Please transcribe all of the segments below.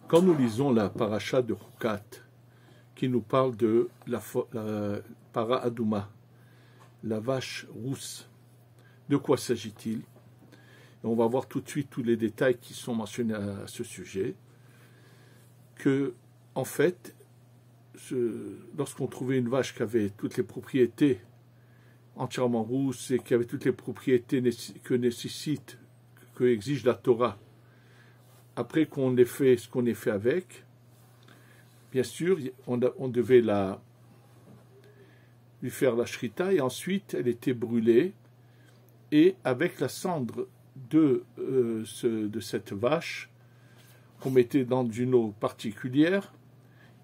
Quand nous lisons la paracha de Chukat, qui nous parle de la para Adouma, la vache rousse, de quoi s'agit-il? On va voir tout de suite tous les détails qui sont mentionnés à ce sujet. Que, en fait, lorsqu'on trouvait une vache qui avait toutes les propriétés entièrement rousses et qui avait toutes les propriétés que exige la Torah, après qu'on ait fait ce qu'on ait fait avec, bien sûr, on devait lui faire la shrita, et ensuite elle était brûlée, et avec la cendre de cette vache, qu'on mettait dans une eau particulière,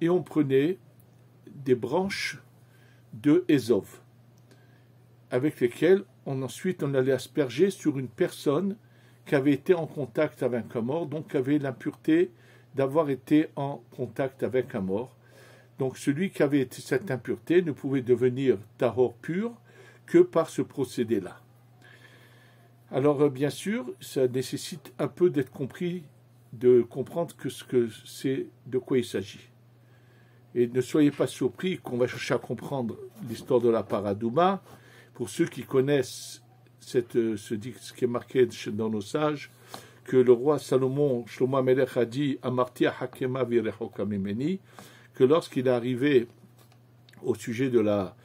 et on prenait des branches de Ézov, avec lesquelles ensuite on allait asperger sur une personne qui avait été en contact avec un mort, donc qui avait l'impureté d'avoir été en contact avec un mort. Donc celui qui avait cette impureté ne pouvait devenir tahor pur que par ce procédé-là. Alors bien sûr, ça nécessite un peu d'être compris, de comprendre ce que c'est, de quoi il s'agit. Et ne soyez pas surpris qu'on va chercher à comprendre l'histoire de la Paradouma. Pour ceux qui connaissent ce qui est marqué dans nos sages, que le roi Salomon, Shlomo HaMelech, a dit Amarti Hakema Virechoka Mimeni, que lorsqu'il est arrivé au sujet de la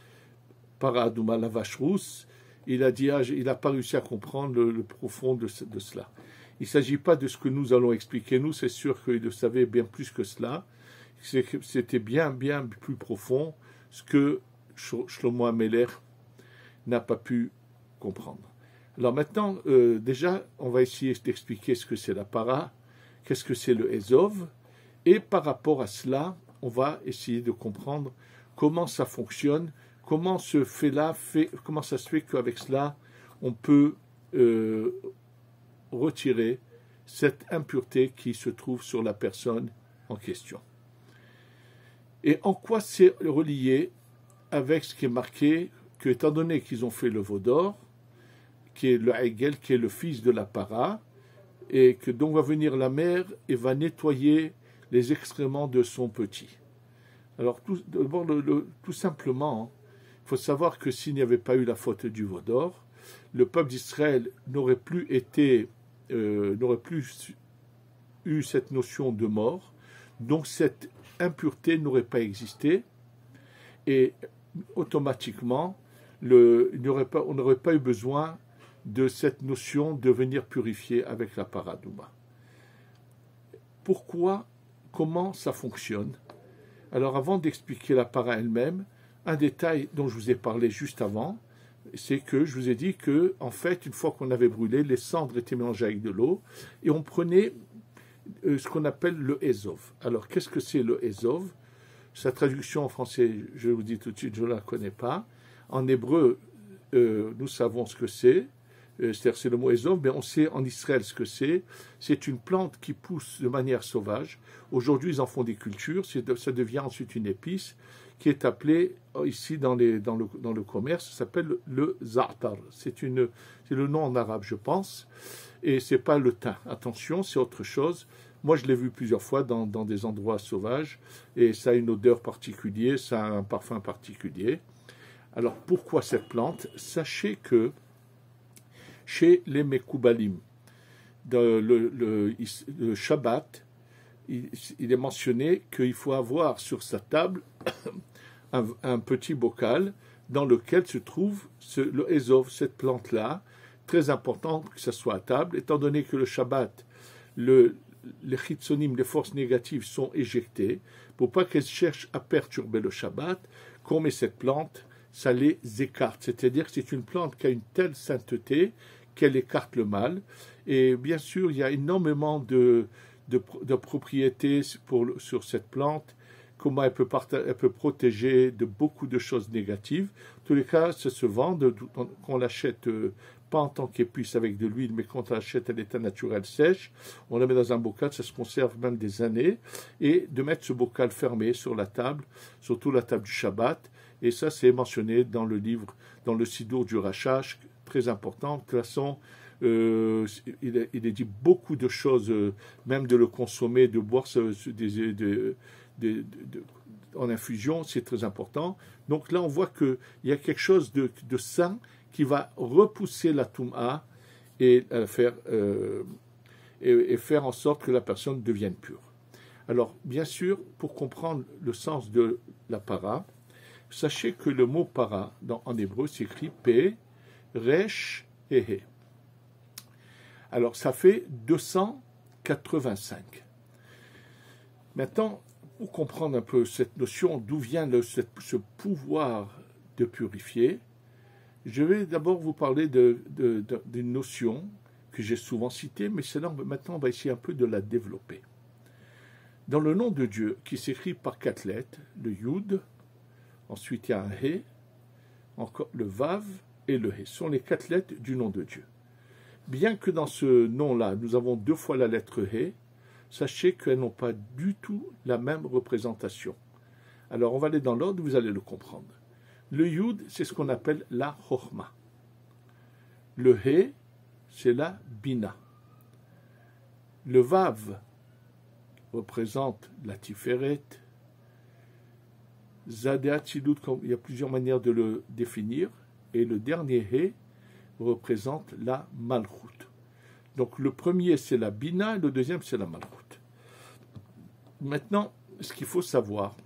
Paradouma, la vache rousse, il a dit, il n'a pas réussi à comprendre le profond de cela. Il ne s'agit pas de ce que nous allons expliquer. Nous, c'est sûr qu'il le savait bien plus que cela. C'était bien plus profond, ce que Shlomo HaMelech n'a pas pu comprendre. Alors maintenant, déjà, on va essayer d'expliquer ce que c'est la para, qu'est-ce que c'est le Ézov, et par rapport à cela, on va essayer de comprendre comment ça fonctionne, comment ça se fait qu'avec cela, on peut retirer cette impureté qui se trouve sur la personne en question. Et en quoi c'est relié avec ce qui est marqué, que étant donné qu'ils ont fait le veau d'or, qui est le Hegel, qui est le fils de la para, et que donc va venir la mère et va nettoyer les excréments de son petit. Alors tout simplement, il faut savoir que s'il n'y avait pas eu la faute du veau d'or, le peuple d'Israël n'aurait plus eu cette notion de mort, donc cette impureté n'aurait pas existé, et automatiquement, on n'aurait pas eu besoin de cette notion de venir purifier avec la paradouma. Pourquoi? Comment ça fonctionne? Alors avant d'expliquer la para elle-même, un détail dont je vous ai parlé juste avant, c'est que je vous ai dit que, en fait, une fois qu'on avait brûlé, les cendres étaient mélangées avec de l'eau, et on prenait ce qu'on appelle le Ézov. Alors qu'est-ce que c'est le Ézov? Sa traduction en français, je vous dis tout de suite, je ne la connais pas. En hébreu, nous savons ce que c'est. C'est-à-dire c'est le mot Ézov, mais on sait en Israël ce que c'est. C'est une plante qui pousse de manière sauvage. Aujourd'hui, ils en font des cultures. Ça devient ensuite une épice qui est appelée ici dans le commerce, ça s'appelle le za'atar. C'est le nom en arabe, je pense. Et c'est pas le thym. Attention, c'est autre chose. Moi, je l'ai vu plusieurs fois dans des endroits sauvages, et ça a une odeur particulière, ça a un parfum particulier. Alors, pourquoi cette plante? Sachez que chez les Mekoubalim, dans le Shabbat, il est mentionné qu'il faut avoir sur sa table un petit bocal dans lequel se trouve le Ézov, cette plante-là, très important que ça soit à table, étant donné que le Shabbat, les chitsonim, les forces négatives sont éjectées, pour pas qu'elles cherchent à perturber le Shabbat, qu'on met cette plante, ça les écarte. C'est-à-dire que c'est une plante qui a une telle sainteté qu'elle écarte le mal. Et bien sûr, il y a énormément de propriétés sur cette plante, comment elle peut protéger de beaucoup de choses négatives. En tous les cas, ça se vend, qu'on l'achète pas en tant qu'épice avec de l'huile, mais quand on l'achète à l'état naturel sèche, on la met dans un bocal, ça se conserve même des années, et de mettre ce bocal fermé sur la table, surtout la table du Shabbat, et ça c'est mentionné dans le livre, dans le Sidour du Rachash, très important. De toute façon, il est dit beaucoup de choses, même de le consommer, de boire en infusion, c'est très important. Donc là, on voit qu'il y a quelque chose de sain qui va repousser la toum'a et faire en sorte que la personne devienne pure. Alors, bien sûr, pour comprendre le sens de la para, sachez que le mot para, en hébreu, s'écrit P, Resh et He. Alors, ça fait 285. Maintenant, pour comprendre un peu cette notion, d'où vient ce pouvoir de purifier, je vais d'abord vous parler d'une notion que j'ai souvent citée, mais maintenant on va essayer un peu de la développer. Dans le nom de Dieu, qui s'écrit par 4 lettres, le Yud, ensuite il y a un He, encore le Vav et le He, sont les 4 lettres du nom de Dieu. Bien que dans ce nom-là, nous avons 2 fois la lettre He, sachez qu'elles n'ont pas du tout la même représentation. Alors on va aller dans l'ordre, vous allez le comprendre. Le Yud, c'est ce qu'on appelle la Chochma. Le He, c'est la Bina. Le Vav représente la Tiferet. Zadeh Atzilut, il y a plusieurs manières de le définir. Et le dernier He représente la Malchut. Donc le premier c'est la Bina et le deuxième c'est la Malchut. Maintenant, ce qu'il faut savoir,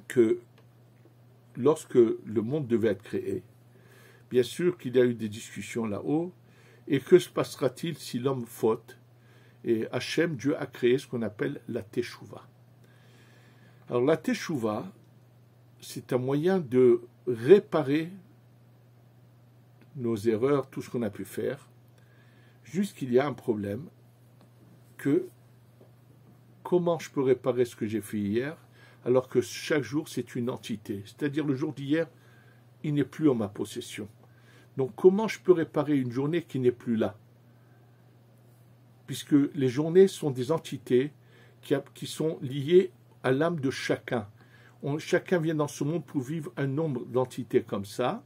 que lorsque le monde devait être créé, bien sûr qu'il y a eu des discussions là-haut, et que se passera-t-il si l'homme faute? Et Hachem, Dieu a créé ce qu'on appelle la Teshuvah. Alors la Teshuvah, c'est un moyen de réparer nos erreurs, tout ce qu'on a pu faire, juste qu'il y a un problème, que comment je peux réparer ce que j'ai fait hier, alors que chaque jour c'est une entité, c'est-à-dire le jour d'hier, il n'est plus en ma possession. Donc comment je peux réparer une journée qui n'est plus là? Puisque les journées sont des entités qui sont liées à l'âme de chacun. Chacun vient dans ce monde pour vivre un nombre d'entités comme ça,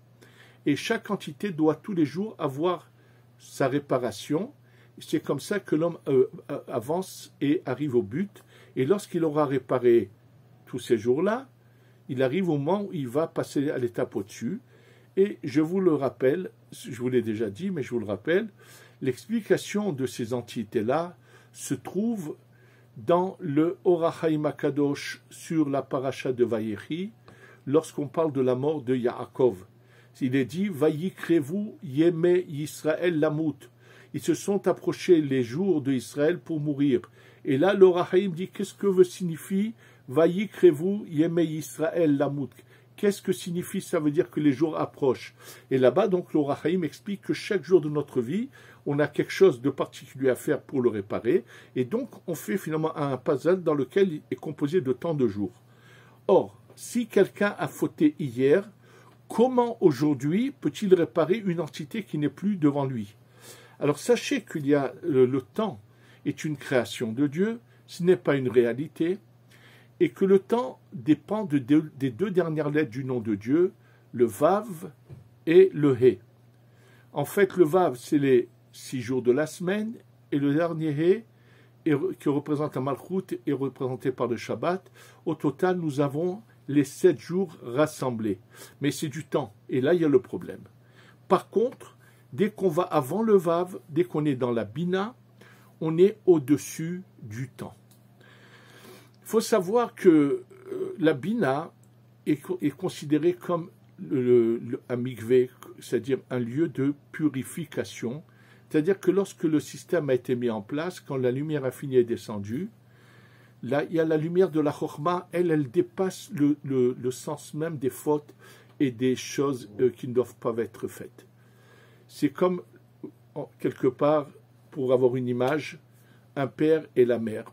et chaque entité doit tous les jours avoir sa réparation. C'est comme ça que l'homme avance et arrive au but, et lorsqu'il aura réparé tous ces jours-là, il arrive au moment où il va passer à l'étape au-dessus. Et je vous le rappelle, je vous l'ai déjà dit, mais je vous le rappelle, l'explication de ces entités-là se trouve dans le Orach Chaim HaKadosh sur la paracha de Vayechi, lorsqu'on parle de la mort de Yaakov. Il est dit « Vayikrevu Yemei Yisrael Lamut » ils se sont approchés les jours d'Israël pour mourir. Et là, l'Orach Chaim dit qu'est-ce que signifie Vayikrevu Yemei Yisrael Lamut? Qu'est-ce que signifie? Ça veut dire que les jours approchent. Et là-bas, donc, l'Orach Chaim explique que chaque jour de notre vie, on a quelque chose de particulier à faire pour le réparer. Et donc, on fait finalement un puzzle dans lequel il est composé de tant de jours. Or, si quelqu'un a fauté hier, comment aujourd'hui peut-il réparer une entité qui n'est plus devant lui? Alors sachez qu'il y a le temps est une création de Dieu, ce n'est pas une réalité, et que le temps dépend des 2 dernières lettres du nom de Dieu, le Vav et le He. En fait, le Vav, c'est les 6 jours de la semaine, et le dernier He, qui représente la Malchut, est représenté par le Shabbat. Au total, nous avons les 7 jours rassemblés. Mais c'est du temps, et là, il y a le problème. Par contre, dès qu'on va avant le Vav, dès qu'on est dans la Bina, on est au-dessus du temps. Il faut savoir que la Bina est considérée comme un mikvé, c'est-à-dire un lieu de purification. C'est-à-dire que lorsque le système a été mis en place, quand la lumière infinie est descendue, là, il y a la lumière de la Chokhma, elle dépasse le sens même des fautes et des choses qui ne doivent pas être faites. C'est comme, quelque part, pour avoir une image, un père et la mère.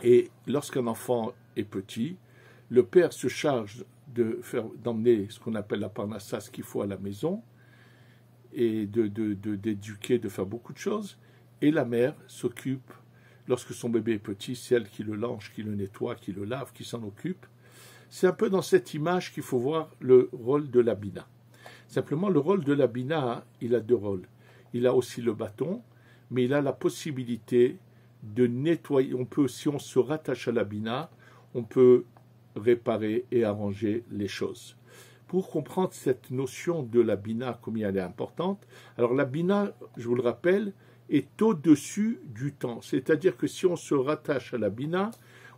Et lorsqu'un enfant est petit, le père se charge d'emmener ce qu'on appelle la parnassa, ce qu'il faut à la maison, et d'éduquer, de faire beaucoup de choses. Et la mère s'occupe, lorsque son bébé est petit, c'est elle qui le lange, qui le nettoie, qui le lave, qui s'en occupe. C'est un peu dans cette image qu'il faut voir le rôle de la Bina. Simplement, le rôle de la Bina, il a 2 rôles. il a aussi le bâton, mais il a la possibilité de nettoyer. On peut, si on se rattache à la bina, on peut réparer et arranger les choses. Pour comprendre cette notion de la bina, combien elle est importante, alors la bina, je vous le rappelle, est au-dessus du temps. C'est-à-dire que si on se rattache à la bina,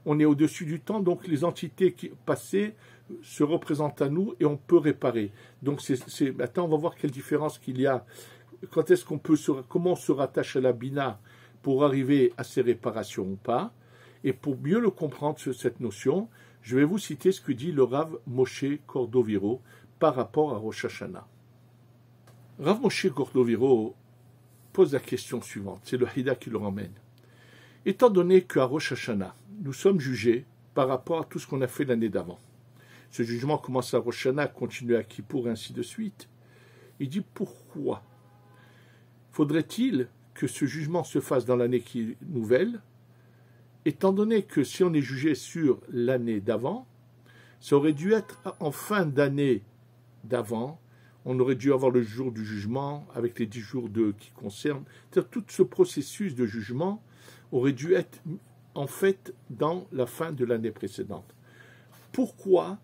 on est au-dessus du temps, donc les entités passées se représentent à nous et on peut réparer. Donc maintenant, on va voir quelle différence qu'il y a. Quand est-ce qu'on peut comment on se rattache à la bina pour arriver à ces réparations ou pas. Et pour mieux le comprendre, cette notion, je vais vous citer ce que dit le Rav Moshe Cordoviro par rapport à Rosh Hashanah. Rav Moshe Cordoviro pose la question suivante, c'est le Hida qui le ramène. Étant donné qu'à Rosh Hashanah, nous sommes jugés par rapport à tout ce qu'on a fait l'année d'avant. Ce jugement commence à Rosh Hashanah, continue à Kippour, et ainsi de suite. Il dit pourquoi faudrait-il que ce jugement se fasse dans l'année qui est nouvelle, étant donné que si on est jugé sur l'année d'avant, ça aurait dû être en fin d'année d'avant, on aurait dû avoir le jour du jugement avec les 10 jours qui concernent. C'est-à-dire tout ce processus de jugement aurait dû être en fait dans la fin de l'année précédente. Pourquoi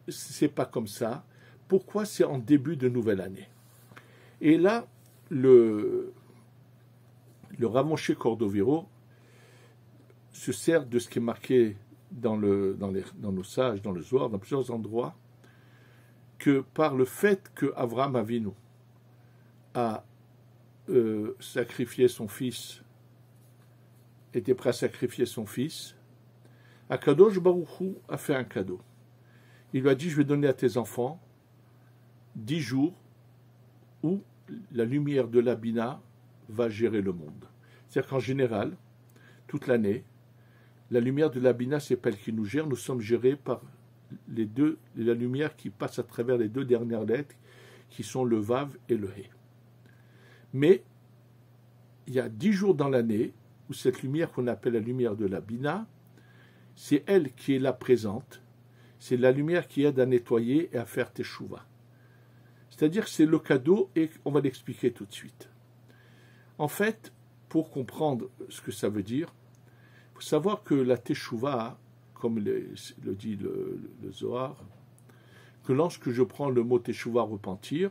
c'est pas comme ça? Pourquoi c'est en début de nouvelle année? Et là, le Rav Moshe Cordoviro se sert de ce qui est marqué dans nos sages, dans le Zohar, dans plusieurs endroits, que par le fait que Avraham Avinu a sacrifié son fils, était prêt à sacrifier son fils, Akadosh Baruch Hu a fait un cadeau. Il lui a dit, je vais donner à tes enfants 10 jours où la lumière de la Bina va gérer le monde. C'est-à-dire qu'en général, toute l'année, la lumière de la Bina, c'est pas elle qui nous gère, nous sommes gérés par la lumière qui passe à travers les 2 dernières lettres, qui sont le Vav et le He. Mais, il y a 10 jours dans l'année, où cette lumière qu'on appelle la lumière de la Bina, c'est elle qui est là présente, c'est la lumière qui aide à nettoyer et à faire teshuva. C'est-à-dire que c'est le cadeau, et on va l'expliquer tout de suite. En fait, pour comprendre ce que ça veut dire, il faut savoir que la teshuva, comme le dit le Zohar, que lorsque je prends le mot teshuva, repentir,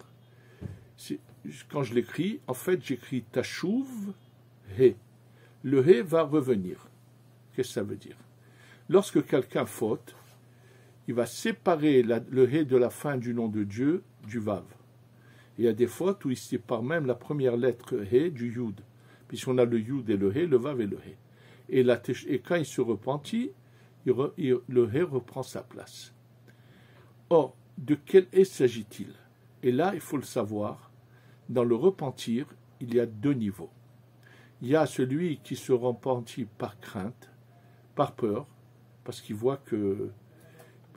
quand je l'écris, en fait, j'écris tashuv, he. Le he va revenir. Qu'est-ce que ça veut dire? Lorsque quelqu'un faute, il va séparer le he de la fin du nom de Dieu du vav. Il y a des fautes où il sépare même la première lettre he du yud. Puisqu'on a le yud et le he, le vav et le he. Et quand il se repentit, le he reprend sa place. Or, de quel he s'agit-il? Et là, il faut le savoir, dans le repentir, il y a 2 niveaux. Il y a celui qui se repentit par crainte, par peur, parce qu'il voit que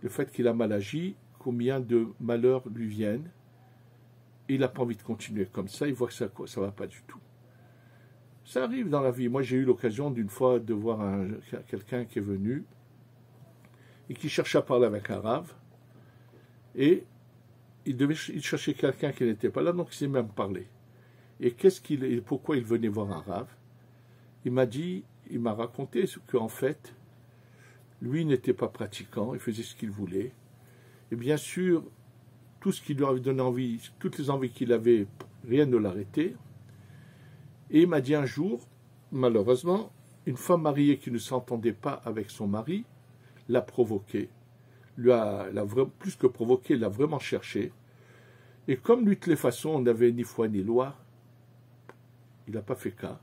le fait qu'il a mal agi, combien de malheurs lui viennent, et il n'a pas envie de continuer comme ça, il voit que ça ne va pas du tout. Ça arrive dans la vie. Moi, j'ai eu l'occasion d'une fois de voir quelqu'un qui est venu et qui cherchait à parler avec un rave, et il cherchait quelqu'un qui n'était pas là, donc il s'est même parlé. Et pourquoi il venait voir un rave? Il m'a raconté qu'en fait, lui n'était pas pratiquant, il faisait ce qu'il voulait. Et bien sûr, tout ce qui lui avait donné envie, toutes les envies qu'il avait, rien ne l'arrêtait. Et il m'a dit un jour, malheureusement, une femme mariée qui ne s'entendait pas avec son mari l'a provoqué. Plus que provoqué, l'a vraiment cherché. Et comme de toutes les façons, on n'avait ni foi ni loi, il n'a pas fait cas.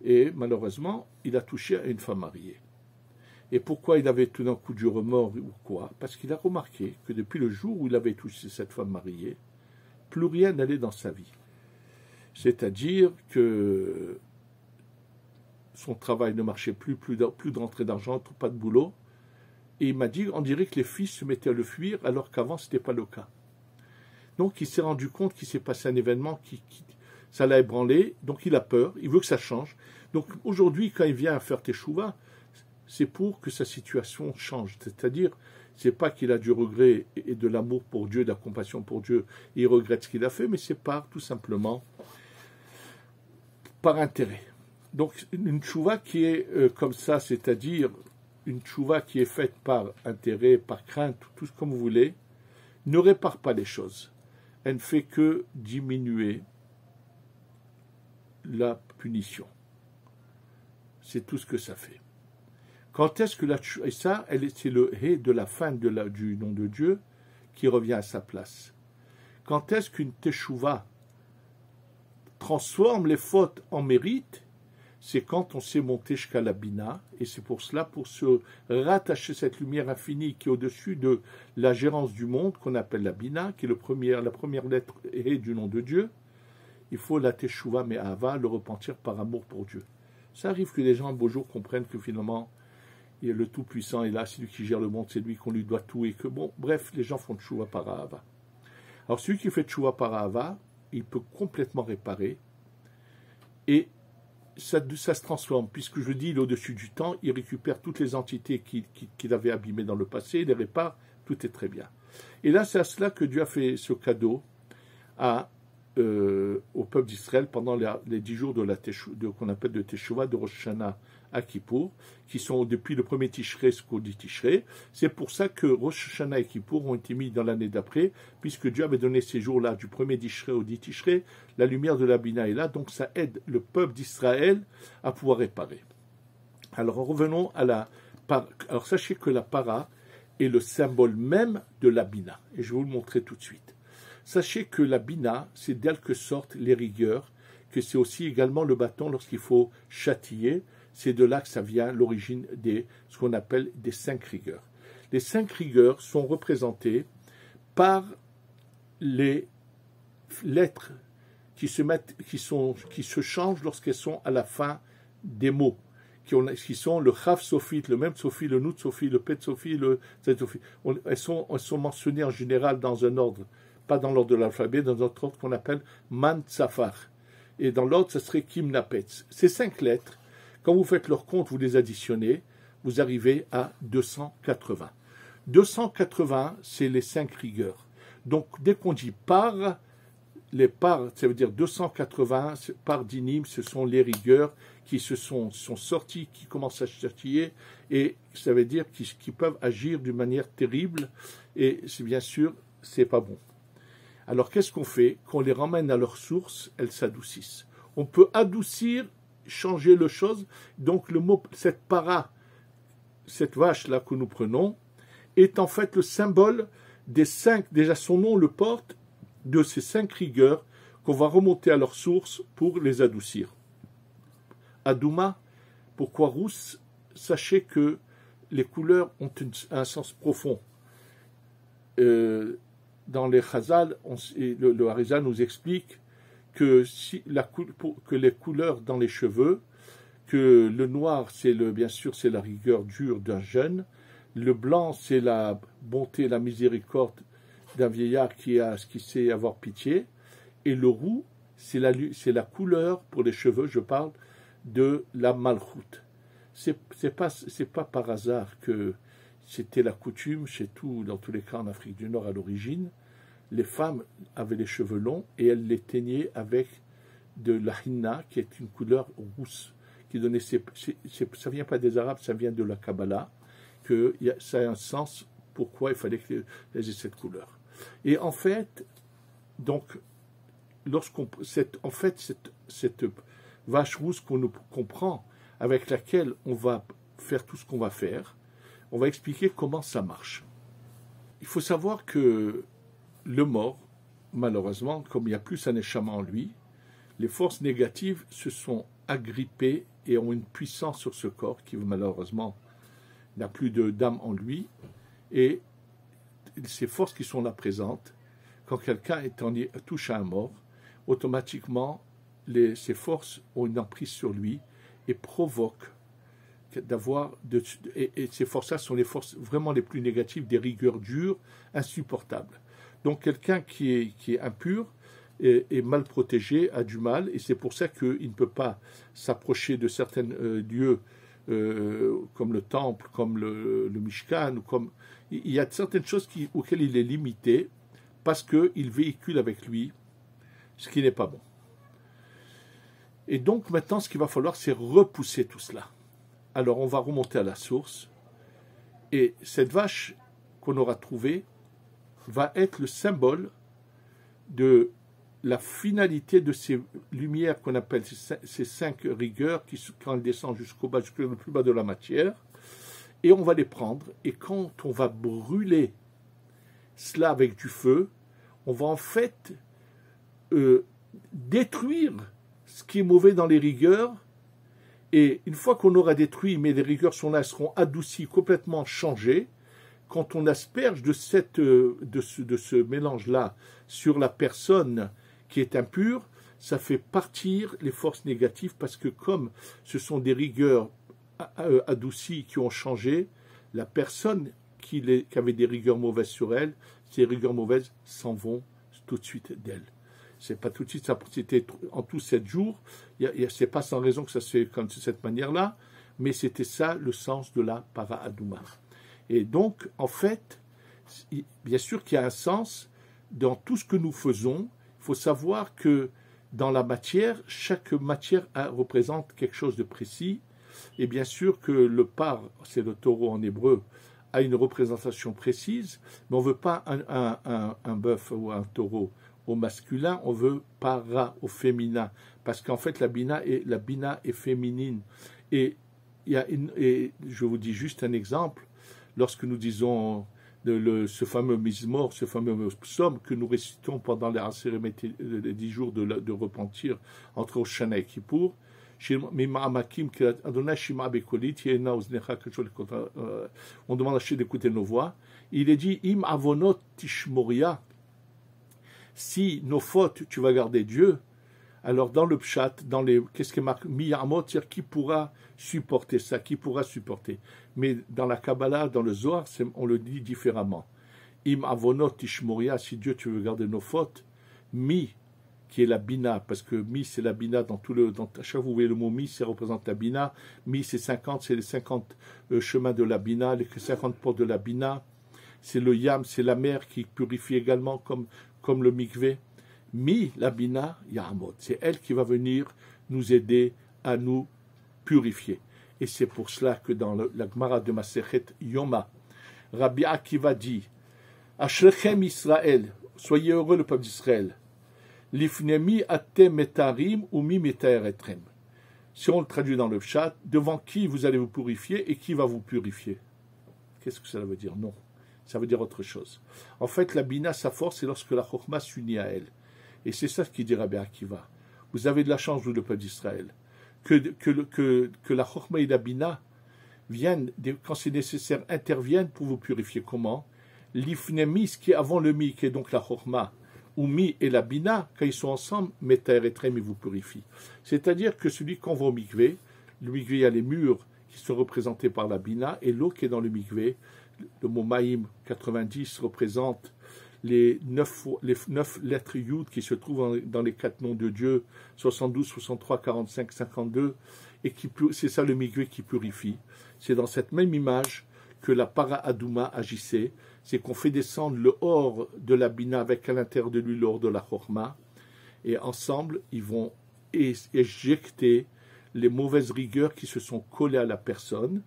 Et malheureusement, il a touché à une femme mariée. Et pourquoi il avait tout d'un coup du remords ou quoi? Parce qu'il a remarqué que depuis le jour où il avait touché cette femme mariée, plus rien n'allait dans sa vie. C'est-à-dire que son travail ne marchait plus d'entrée d'argent, pas de boulot. Et il m'a dit, on dirait que les fils se mettaient à le fuir, alors qu'avant, ce n'était pas le cas. Donc, il s'est rendu compte qu'il s'est passé un événement ça l'a ébranlé, donc il a peur, il veut que ça change. Donc, aujourd'hui, quand il vient à faire teshuva, c'est pour que sa situation change. C'est-à-dire, c'est pas qu'il a du regret et de l'amour pour Dieu, de la compassion pour Dieu, et il regrette ce qu'il a fait, mais c'est tout simplement par intérêt. Donc une tchouva qui est comme ça, c'est-à-dire une tchouva qui est faite par intérêt, par crainte, tout comme vous voulez, ne répare pas les choses. Elle ne fait que diminuer la punition. C'est tout ce que ça fait. Quand est-ce que et ça, c'est le hé de la fin du nom de Dieu qui revient à sa place. Quand est-ce qu'une teshuva transforme les fautes en mérite? C'est quand on s'est monté jusqu'à la bina, et c'est pour cela, pour se rattacher cette lumière infinie qui est au-dessus de la gérance du monde, qu'on appelle la bina, qui est la première lettre du nom de Dieu, il faut la teshuva me'ava, le repentir par amour pour Dieu. Ça arrive que les gens un beau jour comprennent que finalement, le Tout-Puissant est là, c'est lui qui gère le monde, c'est lui qu'on lui doit tout, et que bon, bref, les gens font teshuva par ahava. Alors celui qui fait teshuva par ahava, il peut complètement réparer, et ça se transforme, puisque je dis, il est au-dessus du temps, il récupère toutes les entités qu'il avait abîmées dans le passé, il les répare, tout est très bien. Et là, c'est à cela que Dieu a fait ce cadeau au peuple d'Israël pendant les 10 jours qu'on appelle de Teshuvah, de Rosh Hashanah à Kippour, qui sont depuis le premier Tishrei jusqu'au 10 Tishrei. C'est pour ça que Rosh Hashanah et Kippour ont été mis dans l'année d'après, puisque Dieu avait donné ces jours-là, du premier Tishrei au 10 Tishrei, la lumière de la Bina est là, donc ça aide le peuple d'Israël à pouvoir réparer. Alors revenons à la para. Alors sachez que la para est le symbole même de la Bina, et je vais vous le montrer tout de suite. Sachez que la Bina, c'est d'elle que sortent les rigueurs, que c'est aussi également le bâton lorsqu'il faut châtier. C'est de là que ça vient l'origine ce qu'on appelle des 5 rigueurs. Les 5 rigueurs sont représentées par les lettres qui se changent lorsqu'elles sont à la fin des mots, qui sont le Chaf Sofi, le Mem Sofi, le Nut Sofi, le Pet Sofi, le Zet Sofi. Elles sont mentionnées en général dans un ordre, pas dans l'ordre de l'alphabet, dans un autre ordre qu'on appelle Man Tsafar. Et dans l'ordre, ça serait Kim Napetz. Ces 5 lettres, quand vous faites leur compte, vous les additionnez, vous arrivez à 280. 280, c'est les 5 rigueurs. Donc, dès qu'on dit par, les par, ça veut dire 280, par dinim, ce sont les rigueurs qui sont sorties, qui commencent à châtier, et ça veut dire qu'ils peuvent agir d'une manière terrible, et bien sûr, c'est pas bon. Alors, qu'est-ce qu'on fait? Qu'on les ramène à leur source, elles s'adoucissent. On peut adoucir, changer le chose. Donc, le mot, cette para, cette vache-là que nous prenons, est en fait le symbole des 5, déjà son nom le porte, de ces 5 rigueurs qu'on va remonter à leur source pour les adoucir. Adouma, pourquoi rousse? Sachez que les couleurs ont un sens profond. Dans les Chazal, le Harizal nous explique que les couleurs dans les cheveux, que le noir, bien sûr, c'est la rigueur dure d'un jeune, le blanc, c'est la bonté, la miséricorde d'un vieillard qui sait avoir pitié, et le roux, c'est la couleur, pour les cheveux, je parle, de la malchoute. C'est pas par hasard que c'était la coutume dans tous les cas en Afrique du Nord à l'origine. Les femmes avaient les cheveux longs et elles les teignaient avec de la hinna, qui est une couleur rousse, qui donnait ça vient pas des Arabes, ça vient de la Kabbalah, que ça a un sens pourquoi il fallait qu'elles aient cette couleur. Et en fait, donc, cette vache rousse qu'on prend, avec laquelle on va faire tout ce qu'on va faire, on va expliquer comment ça marche. Il faut savoir que le mort, malheureusement, comme il n'y a plus un neshama en lui, les forces négatives se sont agrippées et ont une puissance sur ce corps qui, malheureusement, n'a plus d'âme en lui. Et ces forces qui sont là présentes, quand quelqu'un touche à un mort, automatiquement, ces forces ont une emprise sur lui et provoquent et ces forces-là sont les forces vraiment les plus négatives, des rigueurs dures, insupportables. Donc quelqu'un qui est impur est mal protégé, a du mal, et c'est pour ça qu'il ne peut pas s'approcher de certains lieux comme le temple, comme le Mishkan, il y a certaines choses auxquelles il est limité parce qu'il véhicule avec lui ce qui n'est pas bon. Et donc maintenant, ce qu'il va falloir, c'est repousser tout cela. Alors on va remonter à la source, et cette vache qu'on aura trouvée va être le symbole de la finalité de ces lumières qu'on appelle ces 5 rigueurs qui, quand elles descendent jusqu'au bas, jusqu'au plus bas de la matière, et on va les prendre, et quand on va brûler cela avec du feu, on va en fait détruire ce qui est mauvais dans les rigueurs, et une fois qu'on aura détruit, mais les rigueurs sont là, elles seront adoucies, complètement changées. Quand on asperge de ce mélange-là sur la personne qui est impure, ça fait partir les forces négatives, parce que comme ce sont des rigueurs adoucies qui ont changé, la personne qui avait des rigueurs mauvaises sur elle, ces rigueurs mauvaises s'en vont tout de suite d'elle. C'est pas tout de suite, c'était en tout 7 jours, c'est pas sans raison que ça se fait comme de cette manière-là, mais c'était ça le sens de la para adouma. Et donc, en fait, bien sûr qu'il y a un sens dans tout ce que nous faisons. Il faut savoir que dans la matière, chaque matière représente quelque chose de précis, et bien sûr que le par, c'est le taureau en hébreu, a une représentation précise, mais on ne veut pas un bœuf ou un taureau au masculin, on veut para au féminin, parce qu'en fait la bina est féminine. Et je vous dis juste un exemple, lorsque nous disons ce fameux mizmor, ce fameux psaume que nous récitons pendant les 10 jours de repentir entre Hoshana et Kippour, on demande à Hachem d'écouter nos voix. Il est dit im avonot tishmoria, si nos fautes tu vas garder Dieu. Alors dans le pshat, qu'est-ce qui est marqué miyamot, c'est-à-dire qui pourra supporter ça, qui pourra supporter. Mais dans la Kabbalah, dans le Zohar, on le dit différemment. Im avonot tishmoria, si Dieu tu veux garder nos fautes, mi, qui est la bina, parce que mi c'est la bina à chaque fois vous voyez le mot mi, ça représente la bina. Mi c'est 50, c'est les 50 chemins de la bina, les 50 portes de la bina. C'est le yam, c'est la mer qui purifie également comme le mikvé. Mi, la bina, yahamot, c'est elle qui va venir nous aider à nous purifier. Et c'est pour cela que dans la Gemara de Masechet Yoma, Rabbi Akiva dit, Ashrechem Israël, soyez heureux le peuple d'Israël. Lifnemi atem metarim ou mi metaeretrem. Si on le traduit dans le chat, devant qui vous allez vous purifier et qui va vous purifier? Qu'est-ce que ça veut dire? Non, ça veut dire autre chose. En fait, la bina, sa force, c'est lorsque la chokhma s'unit à elle. Et c'est ça ce qu'il dit Rabbi Akiva. Vous avez de la chance, vous, le peuple d'Israël, que la chokhma et la bina viennent, quand c'est nécessaire, interviennent pour vous purifier. Comment? L'ifnemi, ce qui est avant le mi, qui est donc la chokhma, ou mi et la bina, quand ils sont ensemble, metaer et trem, ils vous purifient. C'est-à-dire que celui qu'on va au mikvé, le mikvé, il y a les murs qui sont représentés par la bina, et l'eau qui est dans le mikvé, le mot maïm 90 représente les 9 lettres Yud qui se trouvent dans les 4 noms de Dieu, 72, 63, 45, 52, et c'est ça le mikvé qui purifie. C'est dans cette même image que la para adouma agissait, c'est qu'on fait descendre le or de la bina avec à l'intérieur de lui l'or de la chokhma, et ensemble ils vont éjecter les mauvaises rigueurs qui se sont collées à la personne.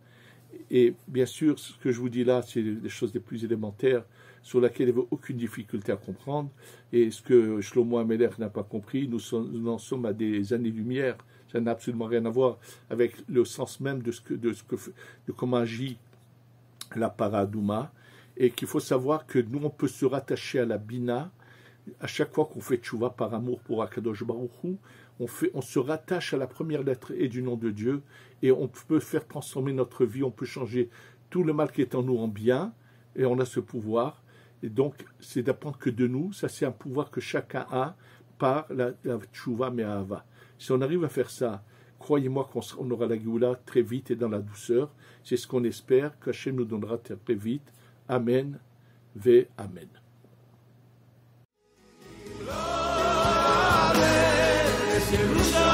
Et bien sûr, ce que je vous dis là, c'est des choses les plus élémentaires sur lesquelles il n'y avait aucune difficulté à comprendre. Et ce que Shlomo Amelech n'a pas compris, nous en sommes à des années-lumière. Ça n'a absolument rien à voir avec le sens même de comment agit la para adouma. Et qu'il faut savoir que nous, on peut se rattacher à la bina. À chaque fois qu'on fait tchouva par amour pour Akadosh Baruch Hu, on se rattache à la première lettre et du nom de Dieu, et on peut faire transformer notre vie, on peut changer tout le mal qui est en nous en bien, et on a ce pouvoir. Et donc, c'est d'apprendre que de nous, ça c'est un pouvoir que chacun a par la tchouva me'ahava. Si on arrive à faire ça, croyez-moi qu'on aura la Géoula très vite et dans la douceur. C'est ce qu'on espère, qu'Hachem nous donnera très vite. Amen, ve Amen. Jerusalem.